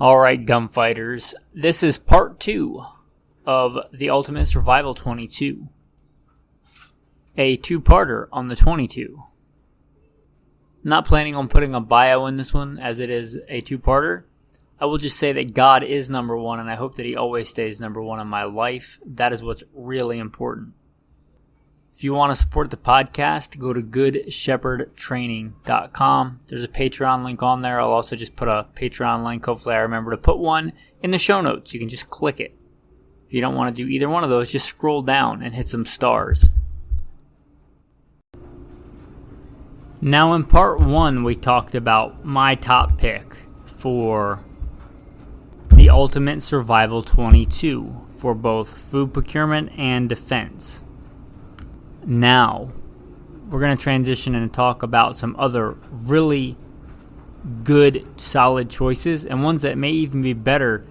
Alright, gunfighters, this is part 2 of the Ultimate Survival 22. A two-parter on the 22. Not planning on putting a bio in this one as it is a two-parter. I will just say that God is number one, and I hope that He always stays number one in my life. That is what's really important. If you want to support the podcast, go to goodshepherdtraining.com. There's a Patreon link on there. I'll also just put a Patreon link. Hopefully I remember to put one in the show notes. You can just click it. If you don't want to do either one of those, just scroll down and hit some stars. Now in part 1, we talked about my top pick for the Ultimate Survival 22 for both food procurement and defense. Now, we're going to transition and talk about some other really good, solid choices, and ones that may even be better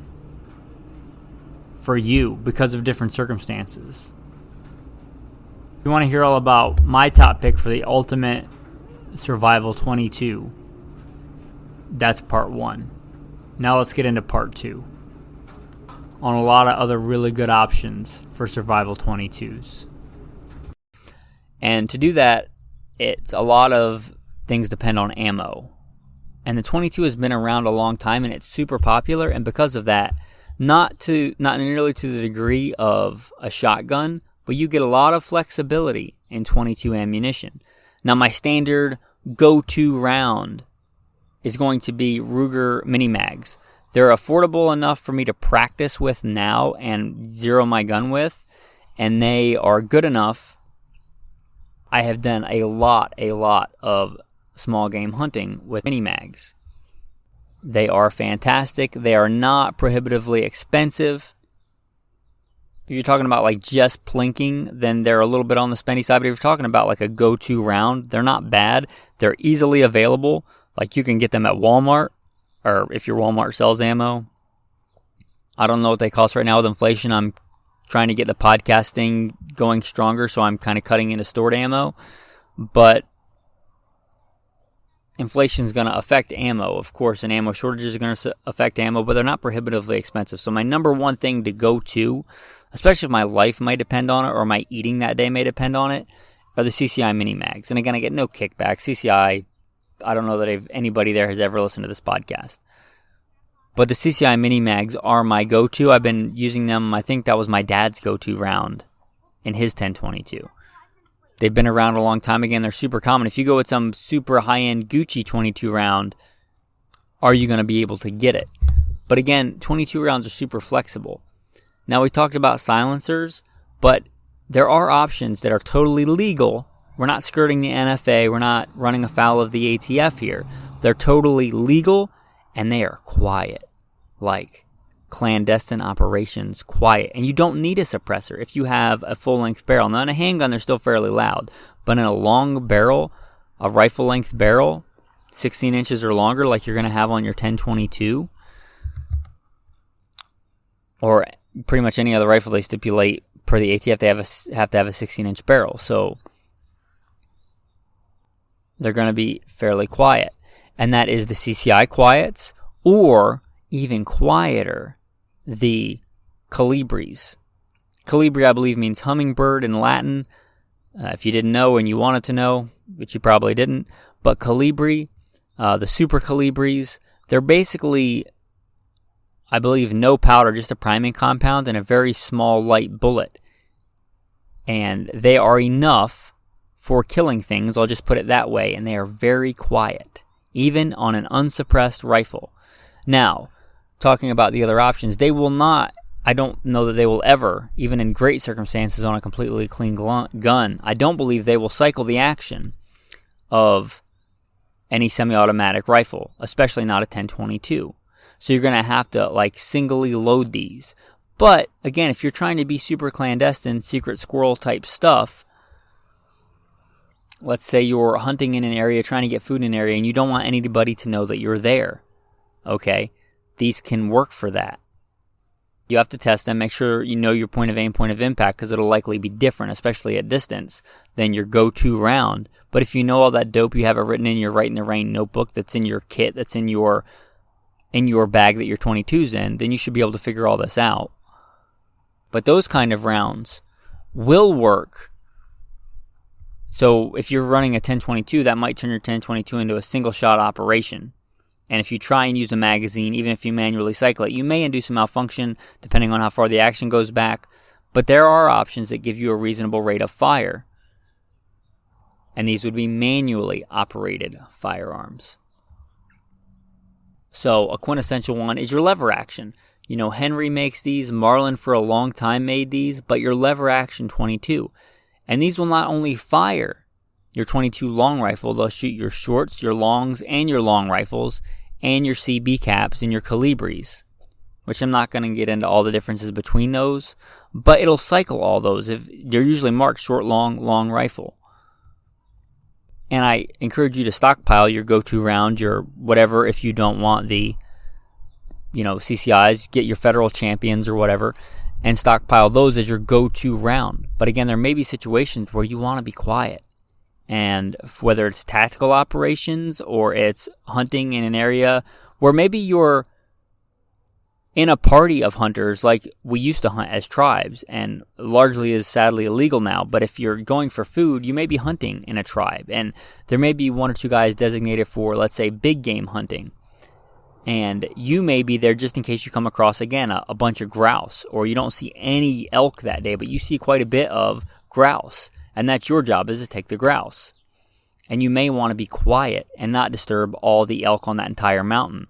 for you because of different circumstances. If you want to hear all about my top pick for the Ultimate Survival 22, that's part 1. Now let's get into part 2 on a lot of other really good options for Survival 22s. And to do that, it's a lot of things depend on ammo. And the 22 has been around a long time, and it's super popular. And because of that, not nearly to the degree of a shotgun, but you get a lot of flexibility in 22 ammunition. Now, my standard go-to round is going to be Ruger mini mags. They're affordable enough for me to practice with now and zero my gun with, and they are good enough. I have done a lot of small game hunting with mini mags. They are fantastic. They are not prohibitively expensive. If you're talking about like just plinking, then they're a little bit on the spendy side. But if you're talking about like a go-to round, they're not bad. They're easily available. Like you can get them at Walmart, or if your Walmart sells ammo. I don't know what they cost right now with inflation. I'm trying to get the podcasting going stronger, so I'm kind of cutting into stored ammo. But inflation is going to affect ammo, of course, and ammo shortages are going to affect ammo, but they're not prohibitively expensive. So my number one thing to go to, especially if my life might depend on it or my eating that day may depend on it, are the CCI mini mags. And again, I get no kickback. CCI, I don't know that anybody there has ever listened to this podcast. But the CCI mini mags are my go-to. I've been using them. I think that was my dad's go-to round in his 1022. They've been around a long time. Again, they're super common. If you go with some super high-end Gucci 22 round, are you going to be able to get it? But again, 22 rounds are super flexible. Now, we talked about silencers, but there are options that are totally legal. We're not skirting the NFA. We're not running afoul of the ATF here. They're totally legal, and they are quiet, like clandestine operations, quiet. And you don't need a suppressor if you have a full-length barrel. Now, in a handgun, they're still fairly loud. But in a long barrel, a rifle-length barrel, 16 inches or longer, like you're going to have on your 1022, or pretty much any other rifle they stipulate per the ATF, they have to have a 16-inch barrel. So they're going to be fairly quiet. And that is the CCI quiets, or even quieter, the Colibris. Colibri, I believe, means hummingbird in Latin. If you didn't know and you wanted to know, which you probably didn't, but Colibri, the Super Colibris, they're basically, I believe, no powder, just a priming compound and a very small light bullet. And they are enough for killing things, I'll just put it that way, and they are very quiet, even on an unsuppressed rifle. Now, talking about the other options, they will not, I don't know that they will ever, even in great circumstances on a completely clean gun, I don't believe they will cycle the action of any semi-automatic rifle, especially not a 1022. So you're going to have to like singly load these. But again, if you're trying to be super clandestine, secret squirrel type stuff, let's say you're hunting in an area, trying to get food in an area, and you don't want anybody to know that you're there. Okay? These can work for that. You have to test them, make sure you know your point of aim, point of impact, because it'll likely be different, especially at distance, than your go-to round. But if you know all that dope, you have it written in your Right in the Rain notebook that's in your kit, that's in your in your bag that your 22's in, then you should be able to figure all this out. But those kind of rounds will work. So if you're running a 10-22, that might turn your 10-22 into a single shot operation. And if you try and use a magazine, even if you manually cycle it, you may induce a malfunction depending on how far the action goes back. But there are options that give you a reasonable rate of fire. And these would be manually operated firearms. So a quintessential one is your lever action. You know, Henry makes these, Marlin for a long time made these, but your lever action 22. And these will not only fire your 22 long rifle, they'll shoot your shorts, your longs, and your long rifles, and your CB caps and your Calibris, which I'm not going to get into all the differences between those, but it'll cycle all those. If they're usually marked short, long rifle. And I encourage you to stockpile your go-to round, your whatever, if you don't want the, CCIs, get your federal champions or whatever, and stockpile those as your go-to round. But again, there may be situations where you want to be quiet. And whether it's tactical operations or it's hunting in an area where maybe you're in a party of hunters like we used to hunt as tribes, and largely is sadly illegal now. But if you're going for food, you may be hunting in a tribe, and there may be one or two guys designated for, let's say, big game hunting. And you may be there just in case you come across, again, a bunch of grouse, or you don't see any elk that day, but you see quite a bit of grouse. And that's your job, is to take the grouse. And you may want to be quiet and not disturb all the elk on that entire mountain.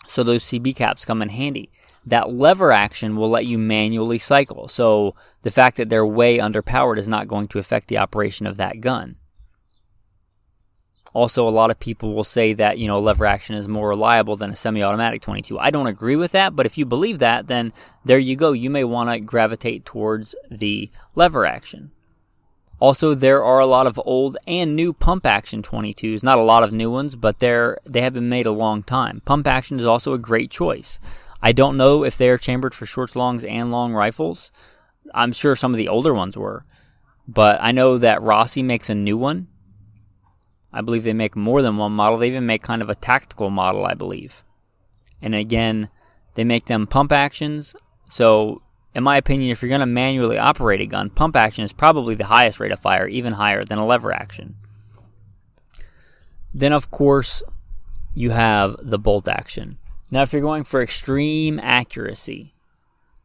So those CB caps come in handy. That lever action will let you manually cycle. So the fact that they're way underpowered is not going to affect the operation of that gun. Also, a lot of people will say that, lever action is more reliable than a semi-automatic 22. I don't agree with that, but if you believe that, then there you go. You may want to gravitate towards the lever action. Also, there are a lot of old and new pump action 22s. Not a lot of new ones, but they have been made a long time. Pump action is also a great choice. I don't know if they are chambered for shorts, longs, and long rifles. I'm sure some of the older ones were. But I know that Rossi makes a new one. I believe they make more than one model. They even make kind of a tactical model, I believe. And again, they make them pump actions. So, in my opinion, if you're going to manually operate a gun, pump action is probably the highest rate of fire, even higher than a lever action. Then, of course, you have the bolt action. Now, if you're going for extreme accuracy,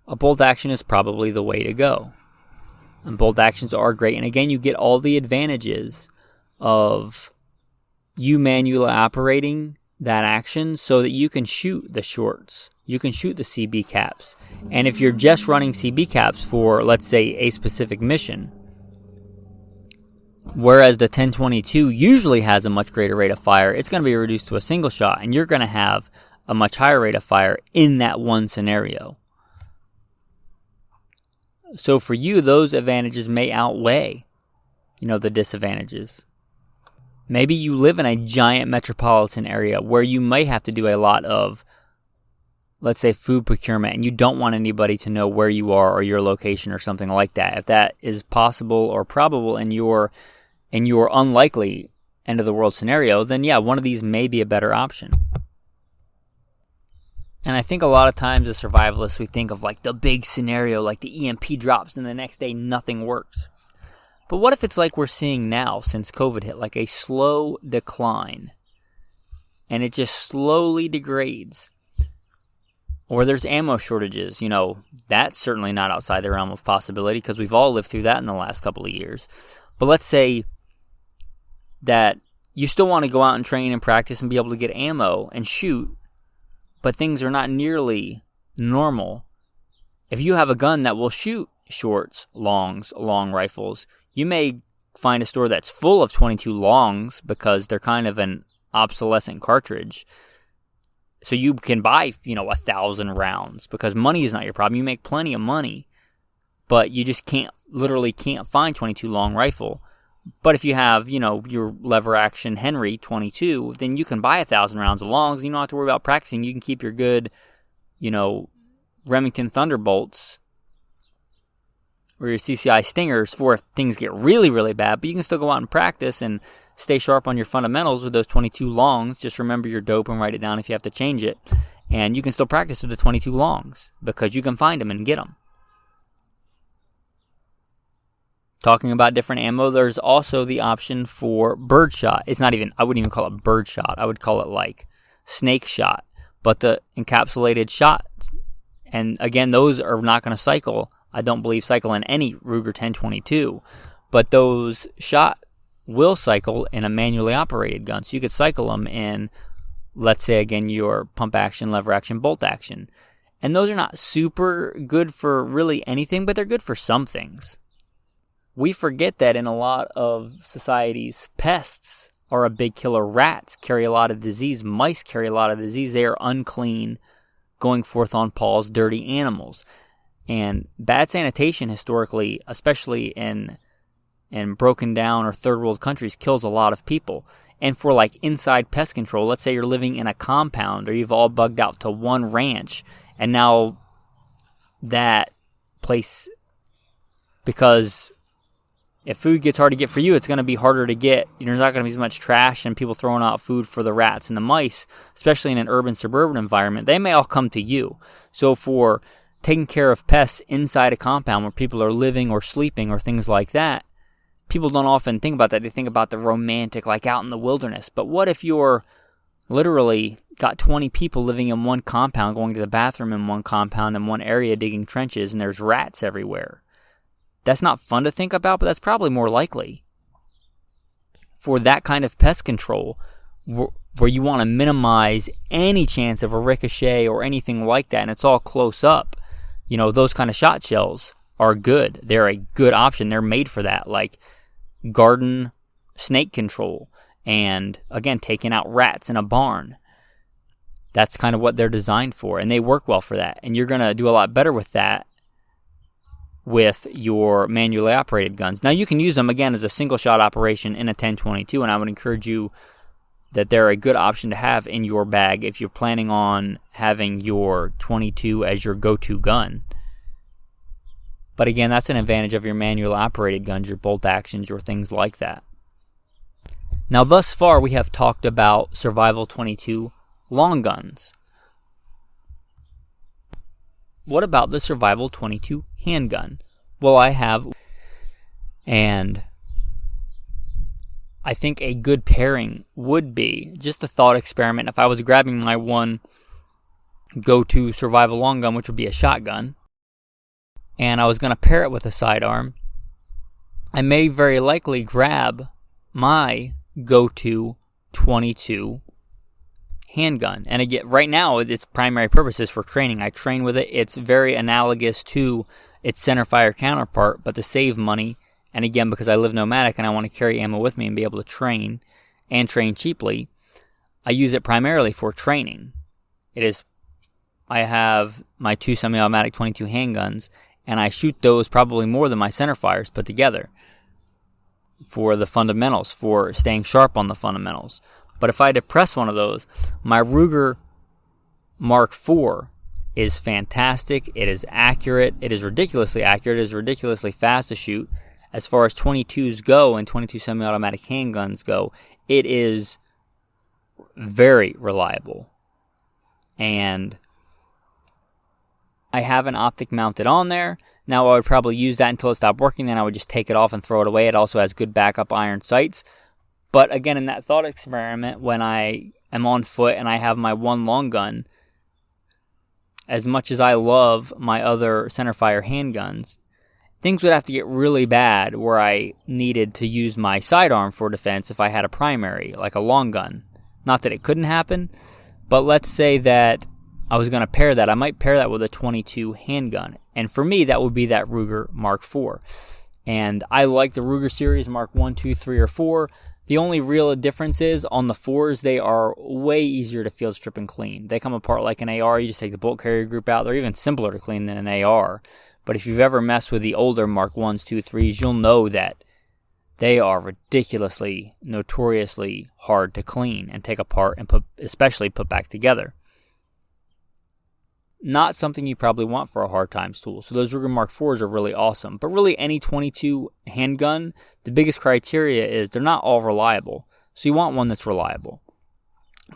a bolt action is probably the way to go. And bolt actions are great. And again, you get all the advantages of you manually operating that action so that you can shoot the shorts. You can shoot the CB caps. And if you're just running CB caps for, let's say, a specific mission, whereas the 10-22 usually has a much greater rate of fire, it's going to be reduced to a single shot, and you're going to have a much higher rate of fire in that one scenario. So for you, those advantages may outweigh, the disadvantages. Maybe you live in a giant metropolitan area where you may have to do a lot of, let's say, food procurement, and you don't want anybody to know where you are or your location or something like that. If that is possible or probable in your unlikely end of the world scenario, then yeah, one of these may be a better option. And I think a lot of times as survivalists, we think of like the big scenario, like the EMP drops and the next day nothing works. But what if it's like we're seeing now since COVID hit, like a slow decline, and it just slowly degrades? Or there's ammo shortages, that's certainly not outside the realm of possibility because we've all lived through that in the last couple of years. But let's say that you still want to go out and train and practice and be able to get ammo and shoot, but things are not nearly normal. If you have a gun that will shoot shorts, longs, long rifles, you may find a store that's full of 22 longs because they're kind of an obsolescent cartridge. So you can buy, 1,000 rounds because money is not your problem. You make plenty of money, but you just literally can't find 22 long rifle. But if you have, your lever action Henry 22, then you can buy 1,000 rounds of longs. You don't have to worry about practicing. You can keep your good, Remington Thunderbolts or your CCI Stingers for if things get really, really bad. But you can still go out and practice and stay sharp on your fundamentals with those 22 longs. Just remember your dope and write it down if you have to change it. And you can still practice with the 22 longs because you can find them and get them. Talking about different ammo, there's also the option for birdshot. I wouldn't even call it birdshot. I would call it like snake shot. But the encapsulated shots, and again, those are not going to cycle. I don't believe cycle in any Ruger 1022. But those shot will cycle in a manually operated gun. So you could cycle them in, let's say, again, your pump action, lever action, bolt action. And those are not super good for really anything, but they're good for some things. We forget that in a lot of societies, pests are a big killer. Rats carry a lot of disease. Mice carry a lot of disease. They are unclean, going forth on paws, dirty animals. And bad sanitation historically, especially in broken down or third world countries, kills a lot of people. And for like inside pest control, let's say you're living in a compound or you've all bugged out to one ranch, and now that place, because if food gets hard to get for you, it's going to be harder to get. There's not going to be as much trash and people throwing out food for the rats and the mice, especially in an urban suburban environment. They may all come to you. So for taking care of pests inside a compound where people are living or sleeping or things like that, people don't often think about that. They think about the romantic, like out in the wilderness. But what if you're literally got 20 people living in one compound, going to the bathroom in one compound, in one area, digging trenches, and there's rats everywhere? That's not fun to think about, but that's probably more likely. For that kind of pest control, where you want to minimize any chance of a ricochet or anything like that, and it's all close up, those kind of shot shells are good. They're a good option. They're made for that, like garden snake control, and again, taking out rats in a barn. That's kind of what they're designed for, and they work well for that. And you're going to do a lot better with that with your manually operated guns. Now, you can use them, again, as a single shot operation in a 1022, and I would encourage you that they're a good option to have in your bag if you're planning on having your 22 as your go-to gun. But again, that's an advantage of your manually operated guns, your bolt actions, your things like that. Now, thus far, we have talked about Survival 22 long guns. What about the Survival 22 handgun? Well, I have, and I think a good pairing would be, just a thought experiment, if I was grabbing my one go-to survival long gun, which would be a shotgun, and I was going to pair it with a sidearm, I may very likely grab my go-to 22 handgun. And again, right now, its primary purpose is for training. I train with it. It's very analogous to its centerfire counterpart, but to save money, and again, because I live nomadic and I want to carry ammo with me and be able to train, and train cheaply, I use it primarily for training. I have my two semi-automatic 22 handguns, and I shoot those probably more than my centerfires put together for the fundamentals, for staying sharp on the fundamentals. But if I depress one of those, my Ruger Mark IV is fantastic. It is accurate. It is ridiculously accurate. It is ridiculously fast to shoot. As far as 22s go and 22 semi-automatic handguns go, it is very reliable. And I have an optic mounted on there. Now I would probably use that until it stopped working. Then I would just take it off and throw it away. It also has good backup iron sights. But again, in that thought experiment, when I am on foot and I have my one long gun, as much as I love my other centerfire handguns, things would have to get really bad where I needed to use my sidearm for defense if I had a primary, like a long gun. Not that it couldn't happen, but let's say that I was going to pair that. I might pair that with a 22 handgun. And for me, that would be that Ruger Mark IV. And I like the Ruger series, Mark 1, 2, 3, or 4. The only real difference is on the 4s, they are way easier to field strip and clean. They come apart like an AR. You just take the bolt carrier group out. They're even simpler to clean than an AR. But if you've ever messed with the older Mark 1s, 2, 3s, you'll know that they are ridiculously, notoriously hard to clean and take apart and especially put back together. Not something you probably want for a hard times tool. So those Ruger Mark IVs are really awesome. But really any 22 handgun, the biggest criteria is they're not all reliable. So you want one that's reliable.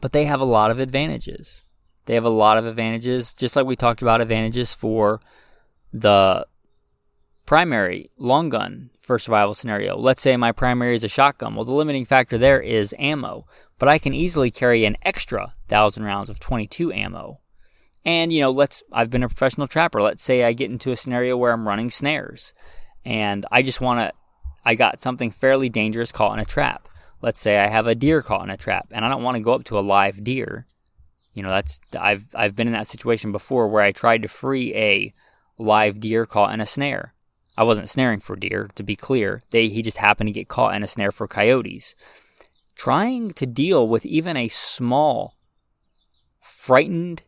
But they have a lot of advantages. Just like we talked about advantages for the primary long gun for survival scenario. Let's say my primary is a shotgun. Well, the limiting factor there is ammo, but I can easily carry an extra 1,000 rounds of 22 ammo. And, I've been a professional trapper. Let's say I get into a scenario where I'm running snares and I got something fairly dangerous caught in a trap. Let's say I have a deer caught in a trap and I don't want to go up to a live deer. I've been in that situation before where I tried to free a live deer caught in a snare. I wasn't snaring for deer, to be clear. He just happened to get caught in a snare for coyotes. Trying to deal with even a small, frightened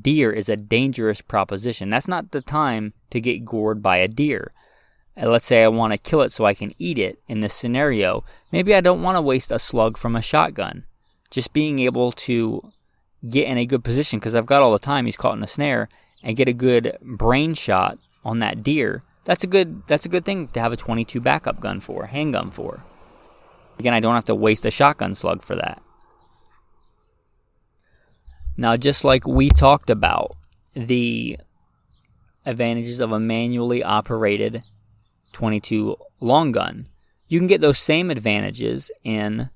deer is a dangerous proposition. That's not the time to get gored by a deer. Let's say I want to kill it so I can eat it in this scenario. Maybe I don't want to waste a slug from a shotgun. Just being able to get in a good position, because I've got all the time he's caught in a snare, and get a good brain shot on that deer, that's a good thing to have a 22 backup gun for, handgun for. Again, I don't have to waste a shotgun slug for that. Now, just like we talked about the advantages of a manually operated 22 long gun, you can get those same advantages in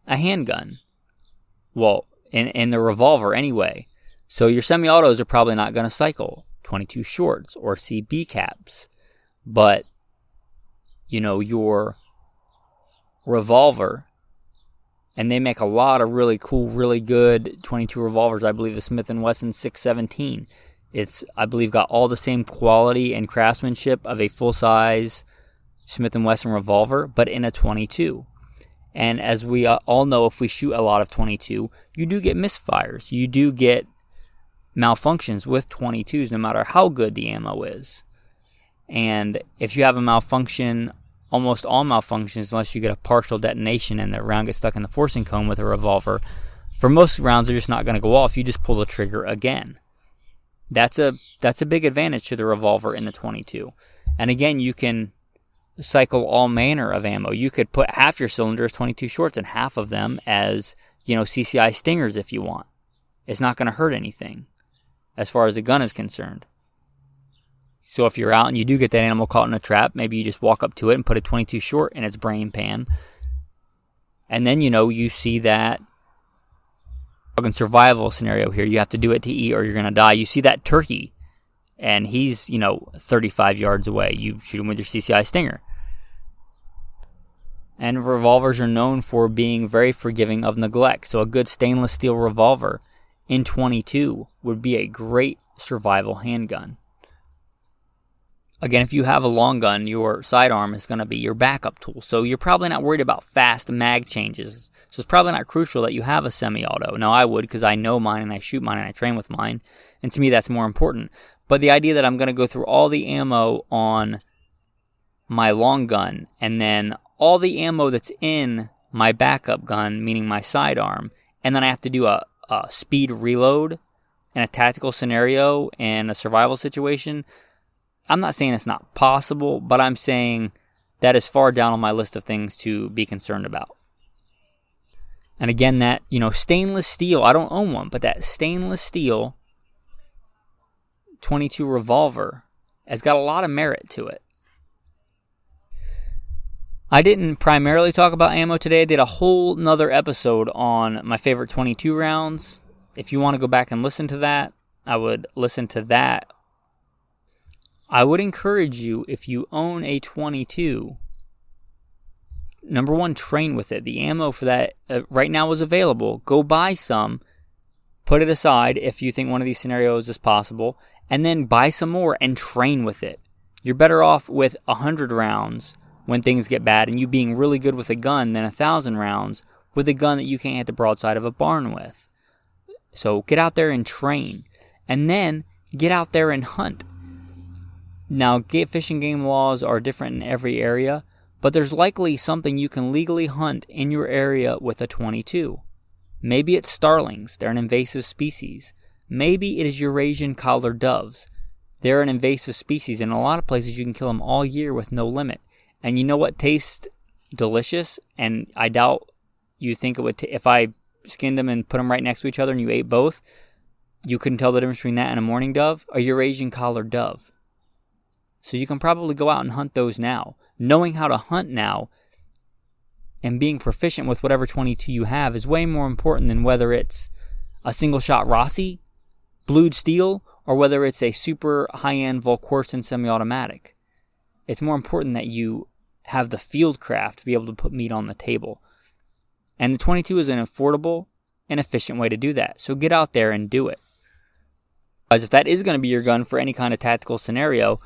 a handgun. Well, in the revolver anyway. So your semi-autos are probably not going to cycle 22 shorts or CB caps. But, your revolver, and they make a lot of really cool, really good 22 revolvers. I believe the Smith & Wesson 617. It's, I believe, got all the same quality and craftsmanship of a full-size Smith & Wesson revolver, but in a 22. And as we all know, if we shoot a lot of 22, you do get misfires. You do get malfunctions with 22s, no matter how good the ammo is. And if you have a malfunction, almost all malfunctions, unless you get a partial detonation and the round gets stuck in the forcing cone with a revolver, for most rounds they're just not going to go off. You just pull the trigger again. That's a big advantage to the revolver in the 22. And again, you can cycle all manner of ammo. You could put half your cylinders 22 shorts and half of them as, CCI stingers if you want. It's not going to hurt anything as far as the gun is concerned. So if you're out and you do get that animal caught in a trap, maybe you just walk up to it and put a 22 short in its brain pan. And then, you see that survival scenario here. You have to do it to eat or you're going to die. You see that turkey and he's, 35 yards away. You shoot him with your CCI stinger. And revolvers are known for being very forgiving of neglect. So a good stainless steel revolver in 22 would be a great survival handgun. Again, if you have a long gun, your sidearm is going to be your backup tool. So you're probably not worried about fast mag changes. So it's probably not crucial that you have a semi-auto. Now, I would, because I know mine and I shoot mine and I train with mine. And to me, that's more important. But the idea that I'm going to go through all the ammo on my long gun and then all the ammo that's in my backup gun, meaning my sidearm, and then I have to do a speed reload in a tactical scenario and a survival situation, I'm not saying it's not possible, but I'm saying that is far down on my list of things to be concerned about. And again, that, stainless steel, I don't own one, but that stainless steel 22 revolver has got a lot of merit to it. I didn't primarily talk about ammo today. I did a whole nother episode on my favorite 22 rounds. If you want to go back and listen to that, I would listen to that. I would encourage you, if you own a 22, number one, train with it. The ammo for that right now is available. Go buy some, put it aside if you think one of these scenarios is possible, and then buy some more and train with it. You're better off with 100 rounds when things get bad and you being really good with a gun than 1,000 rounds with a gun that you can't hit the broadside of a barn with. So get out there and train. And then get out there and hunt. Now, fish and game laws are different in every area, but there's likely something you can legally hunt in your area with a 22. Maybe it's starlings. They're an invasive species. Maybe it is Eurasian collared doves. They're an invasive species. In a lot of places, you can kill them all year with no limit. And you know what tastes delicious? And I doubt you think it would if I skinned them and put them right next to each other and you ate both, you couldn't tell the difference between that and a mourning dove or your Asian collared dove. So you can probably go out and hunt those now. Knowing how to hunt now and being proficient with whatever 22 you have is way more important than whether it's a single shot Rossi, blued steel, or whether it's a super high-end Volquartsen semi-automatic. It's more important that you have the field craft to be able to put meat on the table. And the 22 is an affordable and efficient way to do that. So get out there and do it. As if that is going to be your gun for any kind of tactical scenario,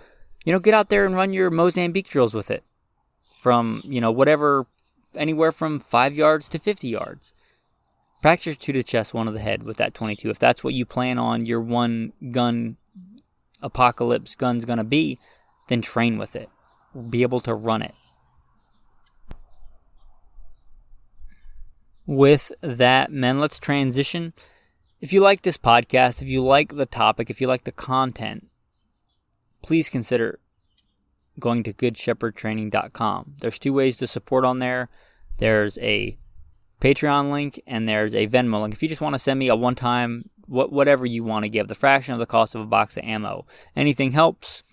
get out there and run your Mozambique drills with it. From, whatever, anywhere from 5 yards to 50 yards. Practice your 2 to chest, 1 to the head with that 22. If that's what you plan on your one gun apocalypse gun's going to be, then train with it. Be able to run it. With that, men, let's transition. If you like this podcast, if you like the topic, if you like the content, please consider going to goodshepherdtraining.com. There's 2 ways to support on there. There's a Patreon link and there's a Venmo link. If you just want to send me a one-time, whatever you want to give, the fraction of the cost of a box of ammo. Anything helps.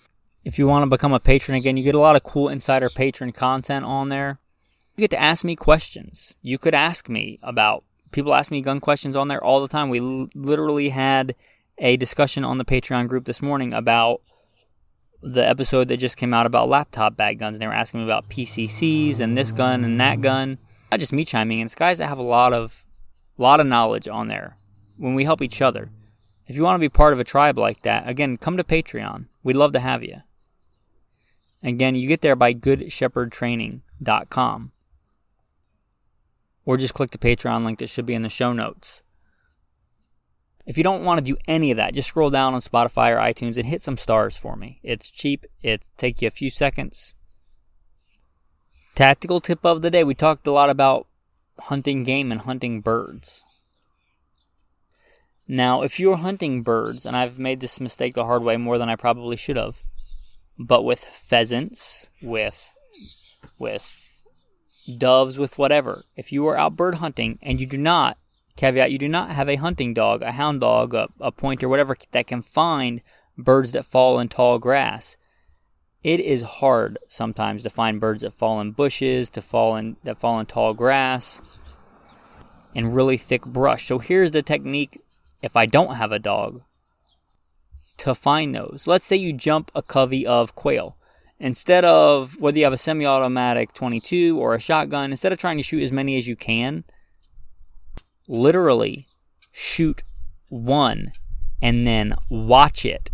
If you want to become a patron again, you get a lot of cool insider patron content on there. You get to ask me questions. You could ask me about, people ask me gun questions on there all the time. We literally had a discussion on the Patreon group this morning about the episode that just came out about laptop bag guns. And they were asking me about PCCs and this gun and that gun. Not just me chiming in. It's guys that have a lot of knowledge on there when we help each other. If you want to be part of a tribe like that, again, come to Patreon. We'd love to have you. Again, you get there by goodshepherdtraining.com. Or just click the Patreon link that should be in the show notes. If you don't want to do any of that, just scroll down on Spotify or iTunes and hit some stars for me. It's cheap. It takes you a few seconds. Tactical tip of the day. We talked a lot about hunting game and hunting birds. Now, if you're hunting birds, and I've made this mistake the hard way more than I probably should have, but with pheasants, with doves, with whatever, if you are out bird hunting and you do not, caveat, you do not have a hunting dog, a hound dog, a pointer, whatever, that can find birds that fall in tall grass, it is hard sometimes to find birds that fall in bushes, that fall in tall grass, and really thick brush. So here's the technique if I don't have a dog to find those. Let's say you jump a covey of quail. Instead of, whether you have a semi-automatic 22 or a shotgun, instead of trying to shoot as many as you can, literally shoot one and then watch it.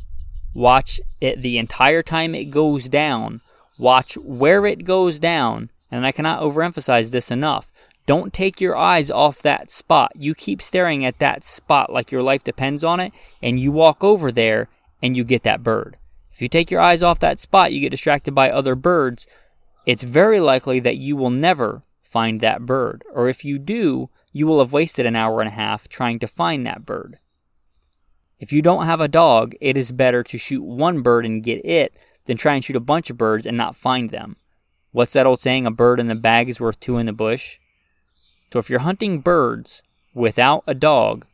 Watch it the entire time it goes down. Watch where it goes down. And I cannot overemphasize this enough. Don't take your eyes off that spot. You keep staring at that spot like your life depends on it, and you walk over there and you get that bird. If you take your eyes off that spot, you get distracted by other birds, it's very likely that you will never find that bird. Or if you do, you will have wasted an hour and a half trying to find that bird. If you don't have a dog, it is better to shoot one bird and get it than try and shoot a bunch of birds and not find them. What's that old saying? A bird in the bag is worth 2 in the bush. So if you're hunting birds without a dog,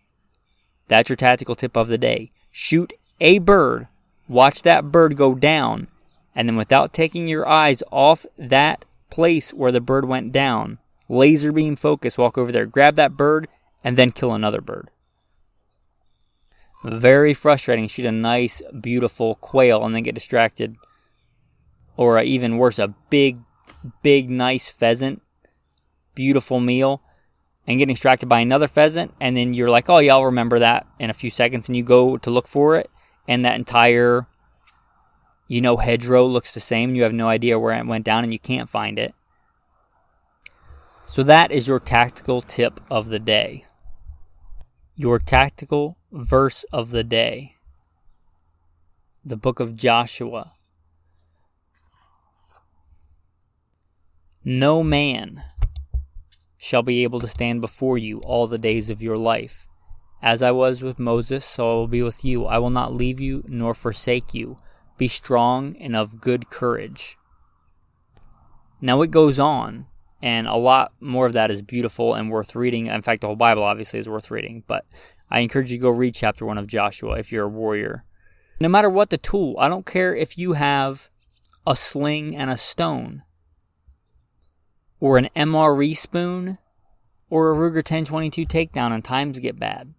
that's your tactical tip of the day. Shoot a bird, watch that bird go down, and then without taking your eyes off that place where the bird went down, laser beam focus, walk over there, grab that bird, and then kill another bird. Very frustrating. Shoot a nice, beautiful quail and then get distracted. Or even worse, a big, nice pheasant. Beautiful meal. And getting distracted by another pheasant. And then you're like, oh yeah, I'll remember that in a few seconds. And you go to look for it. And that entire, hedgerow looks the same. You have no idea where it went down and you can't find it. So that is your tactical tip of the day. Your tactical verse of the day. The book of Joshua. No man shall be able to stand before you all the days of your life. As I was with Moses, so I will be with you. I will not leave you nor forsake you. Be strong and of good courage. Now it goes on, And a lot more of that is beautiful and worth reading. In fact, the whole Bible obviously is worth reading. But I encourage you to go read chapter 1 of Joshua if you're a warrior. No matter what the tool, I don't care if you have a sling and a stone, or an MRE spoon, or a Ruger 10/22 takedown and times get bad.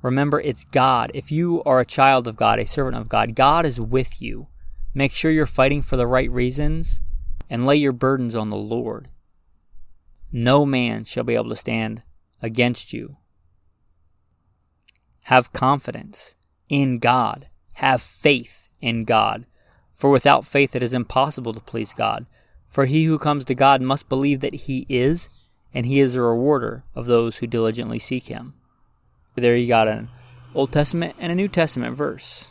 Remember, it's God. If you are a child of God, a servant of God, God is with you. Make sure you're fighting for the right reasons and lay your burdens on the Lord. No man shall be able to stand against you. Have confidence in God. Have faith in God. For without faith it is impossible to please God. For he who comes to God must believe that he is, and he is a rewarder of those who diligently seek him. There you got an Old Testament and a New Testament verse.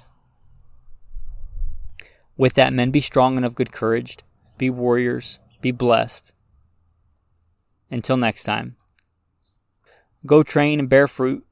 With that, men, be strong and of good courage. Be warriors. Be blessed. Until next time, go train and bear fruit.